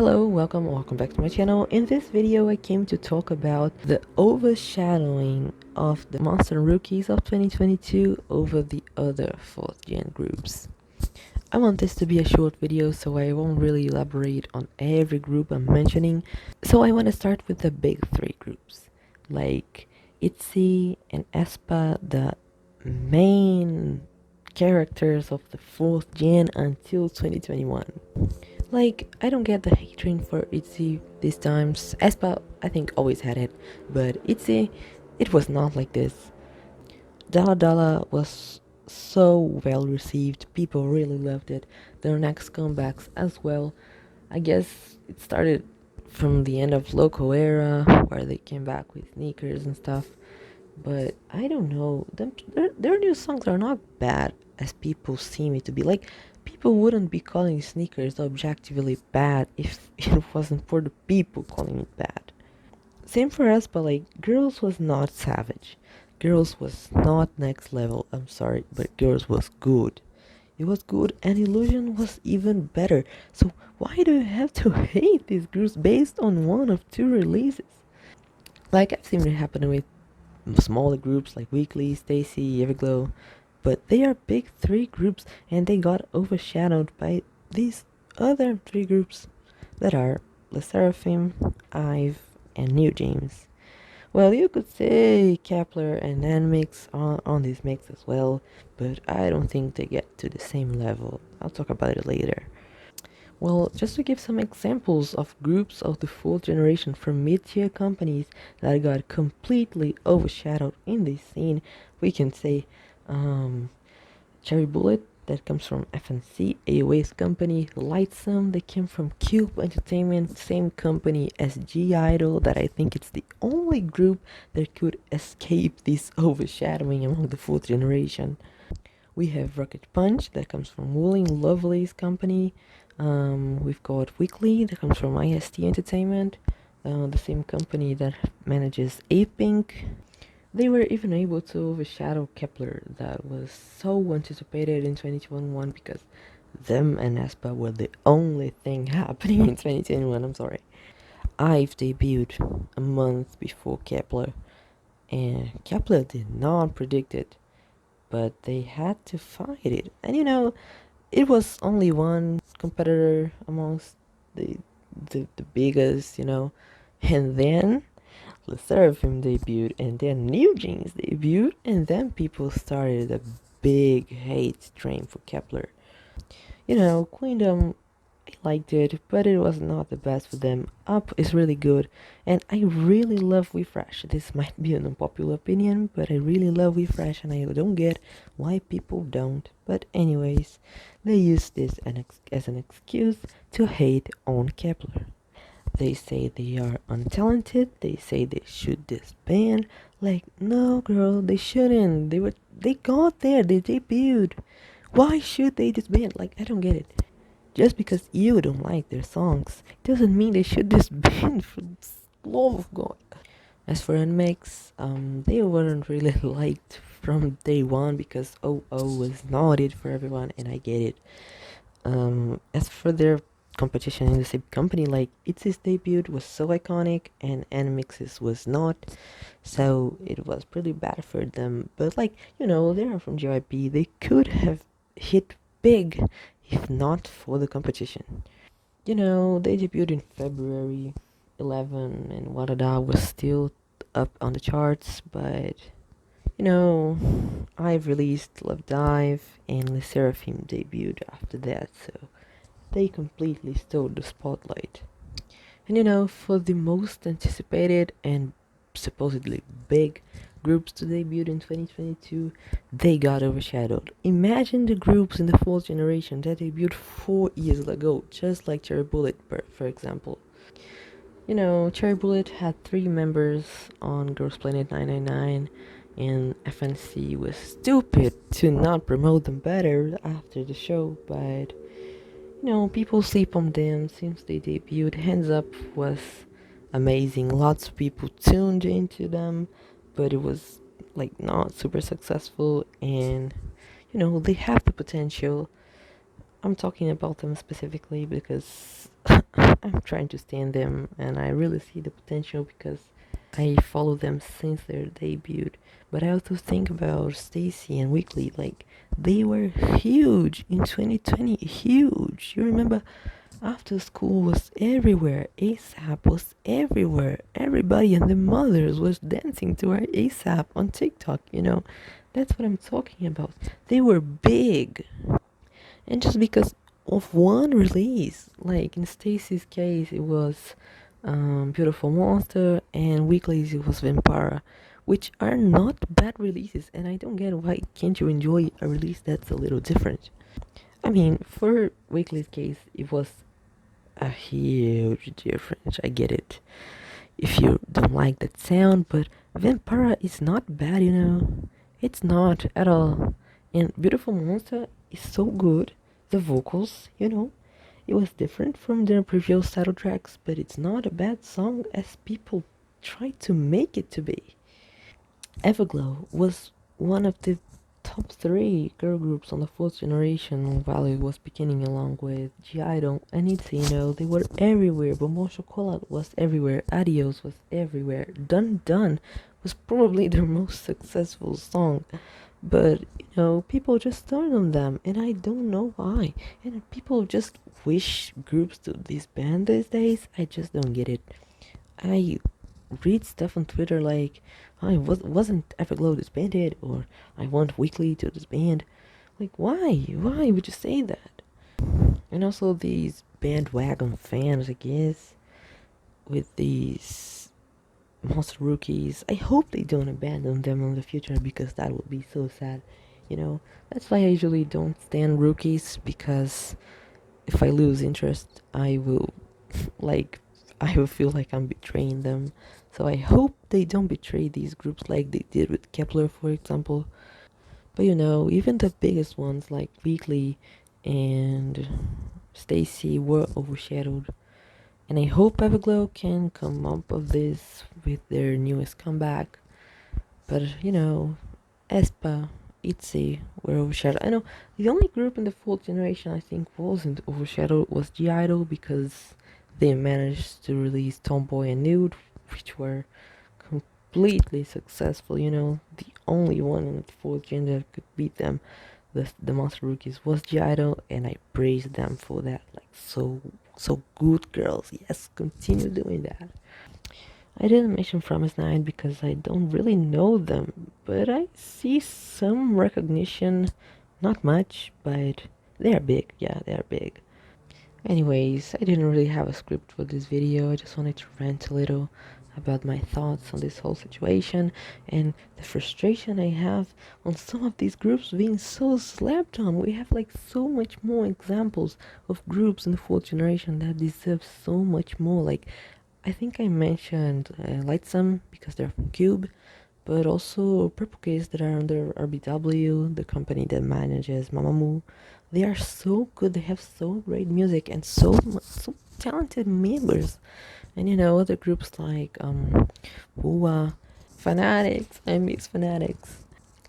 Hello, welcome back to my channel. In this video I came to talk about the overshadowing of the monster rookies of 2022 over the other 4th gen groups. I want this to be a short video, so I won't really elaborate on every group I'm mentioning. So I want to start with the big 3 groups, like Ídris and aespa, the main characters of the 4th gen until 2021. Like, I don't get the hatred for Ídris these times. aespa, I think, always had it, but Ídris, it was not like this. Dala Dala was so well received, people really loved it. Their next comebacks as well. I guess it started from the end of Loco era, where they came back with sneakers and stuff. But I don't know, their new songs are not bad as people seem it to be. Like, people wouldn't be calling sneakers objectively bad if it wasn't for the people calling it bad. Same for us, but like, Girls was not savage. Girls was not next level, I'm sorry, but Girls was good. It was good, and Illusion was even better. So why do you have to hate these groups based on one of 2 releases? Like, I've seen it happen with smaller groups like Weekly, Stacy, Everglow, but they are big 3 groups and they got overshadowed by these other 3 groups that are Le Seraphim, Ive, and New James. Well, you could say Kepler and Nanmix are on this mix as well, but I don't think they get to the same level. I'll talk about it later. Well, just to give some examples of groups of the 4th generation from mid-tier companies that got completely overshadowed in this scene, we can say Cherry Bullet, that comes from FNC, a Waste company, Lightsome, that came from Cube Entertainment, same company as G-Idol, that I think it's the only group that could escape this overshadowing among the 4th generation. We have Rocket Punch, that comes from Wooling Lovely's company. We've got Weekly, that comes from IST Entertainment, the same company that manages A-Pink. They were even able to overshadow Kepler, that was so anticipated in 2021 because them and aespa were the only thing happening in 2021, I'm sorry. Ive debuted a month before Kepler, and Kepler did not predict it, but they had to fight it. And it was only one competitor amongst the biggest, and then Le Seraphim debuted, and then New Jeans debuted, and then people started a big hate train for Kepler. Queendom, I liked it, but it was not the best for them. Up is really good, and I really love Refresh. This might be an unpopular opinion, but I really love Refresh, and I don't get why people don't. But anyways, they use this as an excuse to hate on Kepler. They say they are untalented, they say they should disband. Like, no girl, they shouldn't. They got there, they debuted. Why should they disband? Like, I don't get it. Just because you don't like their songs doesn't mean they should disband, for the love of God. As for NMAX, they weren't really liked from day one because OO was not it for everyone, and I get it. As for their competition in the same company, like, Its debut was so iconic and NMX's was not, so it was pretty bad for them. But like, they are from JYP, they could have hit big if not for the competition. They debuted in February 11 and Wadada was still up on the charts, but I've released Love Dive and Le Seraphim debuted after that, so they completely stole the spotlight. And for the most anticipated and supposedly big groups to debut in 2022, they got overshadowed. Imagine the groups in the 4th generation that debuted 4 years ago, just like Cherry Bullet, for example. Cherry Bullet had 3 members on Girls Planet 999, and FNC was stupid to not promote them better after the show, but people sleep on them since they debuted. Hands Up was amazing. Lots of people tuned into them, but it was like not super successful, and they have the potential. I'm talking about them specifically because I'm trying to stand them, and I really see the potential because I follow them since their debut. But I also think about Stacy and Weekly, like they were huge in 2020, huge. You remember after school was everywhere, ASAP was everywhere. Everybody and the mothers was dancing to our ASAP on TikTok, you know. That's what I'm talking about. They were big. And just because of one release, like in Stacy's case, it was Beautiful Monster, and Weekly's it was Vampira, which are not bad releases. And I don't get why can't you enjoy a release that's a little different. I mean, for Weekly's case, it was a huge difference. I get it. If you don't like that sound, but Vampira is not bad, you know. It's not at all. And Beautiful Monster is so good. The vocals, you know, it was different from their previous title tracks, but it's not a bad song as people try to make it to be. Everglow was one of the top three girl groups on the fourth generation while it was beginning, along with G-Idol and Itzy, you know, they were everywhere. Bombom Chocolate was everywhere, Adios was everywhere, Dun Dun was probably their most successful song, but you know, people just turn on them and I don't know why. And people just wish groups to disband these days. I just don't get it. I read stuff on Twitter like wasn't Everglow disbanded, or I want Weekly to disband. Like why? Why would you say that? And also these bandwagon fans, I guess, with these monster rookies. I hope they don't abandon them in the future because that would be so sad. You know, that's why I usually don't stand rookies, because if I lose interest, I will like I will feel like I'm betraying them. So I hope they don't betray these groups like they did with Kepler, for example. But you know, even the biggest ones like Weekly and Stacy were overshadowed. And I hope Everglow can come up of this with their newest comeback. But you know, Espa, Itzy were overshadowed. I know the only group in the fourth generation I think wasn't overshadowed was G-Idol, because they managed to release Tomboy and Nude, which were completely successful. You know, the only one in the fourth gen that could beat them, the Monster Rookies, was G-Idol, and I praise them for that. Like so good, girls. Yes, continue doing that. I didn't mention Promise9 because I don't really know them, but I see some recognition. Not much, but they are big. Yeah, they are big. Anyways, I didn't really have a script for this video. I just wanted to rant a little about my thoughts on this whole situation and the frustration I have on some of these groups being so slept on. We have like so much more examples of groups in the fourth generation that deserve so much more. Like I think I mentioned Lightsum because they're from Cube, but also Purple Case that are under RBW, the company that manages Mamamoo. They are so good. They have so great music and so talented members. And you know, other groups like Wua, Fanatics. I miss Fanatics.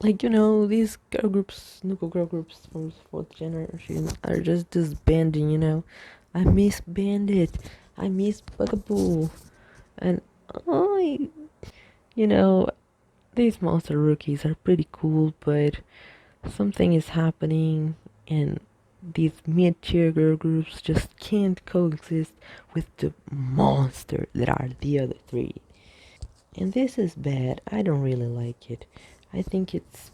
Like you know, these girl groups, Nuko girl groups from fourth generation are just disbanding. You know, I miss Bandit. I miss Bugaboo, and I, you know, these monster rookies are pretty cool, but something is happening, and these mid-tier girl groups just can't coexist with the monster that are the other three. And this is bad. I don't really like it. I think it's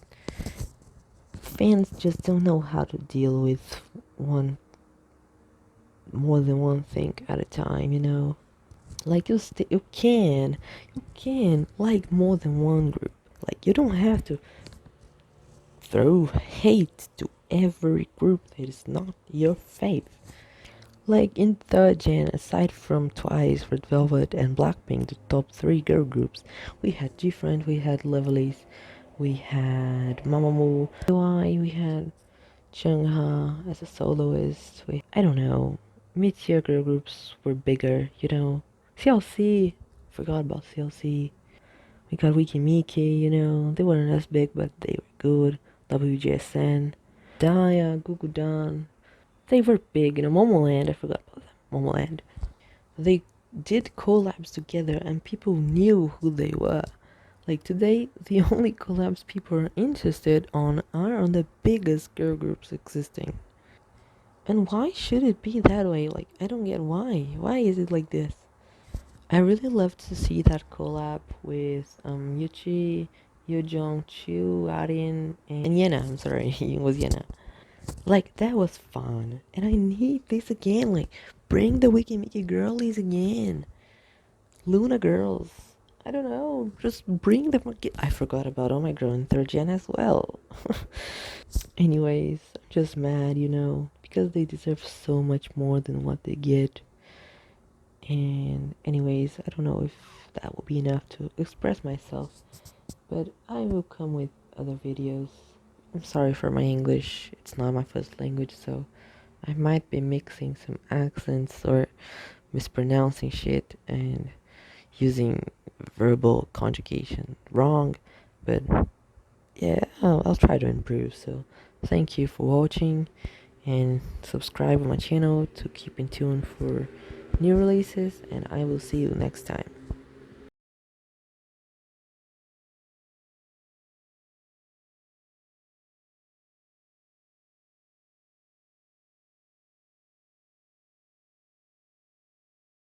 fans just don't know how to deal with one more than one thing at a time, you know. Like you can like more than one group. Like you don't have to throw hate to every group that is not your fave. Like in third gen, aside from Twice, Red Velvet, and Blackpink, the top three girl groups, we had Different, we had Lovelies, we had Mamamoo, we had Chungha as a soloist. I don't know, mid-tier girl groups were bigger, you know. CLC, forgot about CLC. We got Wiki Miki, you know, they weren't as big, but they were good. WGSN, Daya, Gugudan, they were big, you know. Momoland, I forgot about them. Momoland. they did collabs together and people knew who they were. Like today, the only collabs people are interested on are on the biggest girl groups existing. And why should it be that way? Like, I don't get why. Why is it like this? I really love to see that collab with Yuchi, Yojong, Chu, Arin, and Yena. I'm sorry, it was Yena. Like, that was fun. And I need this again. Like, bring the Wiki Mickey girlies again. Luna girls. I don't know. Just bring them again. I forgot about Oh My Girl in 3rd Gen as well. Anyways, I'm just mad, because they deserve so much more than what they get. And anyways, I don't know if that will be enough to express myself, but I will come with other videos. I'm sorry for my English. It's not my first language, so I might be mixing some accents or mispronouncing shit and using verbal conjugation wrong, but yeah, I'll try to improve. So thank you for watching, and subscribe on my channel to keep in tune for new releases, and I will see you next time.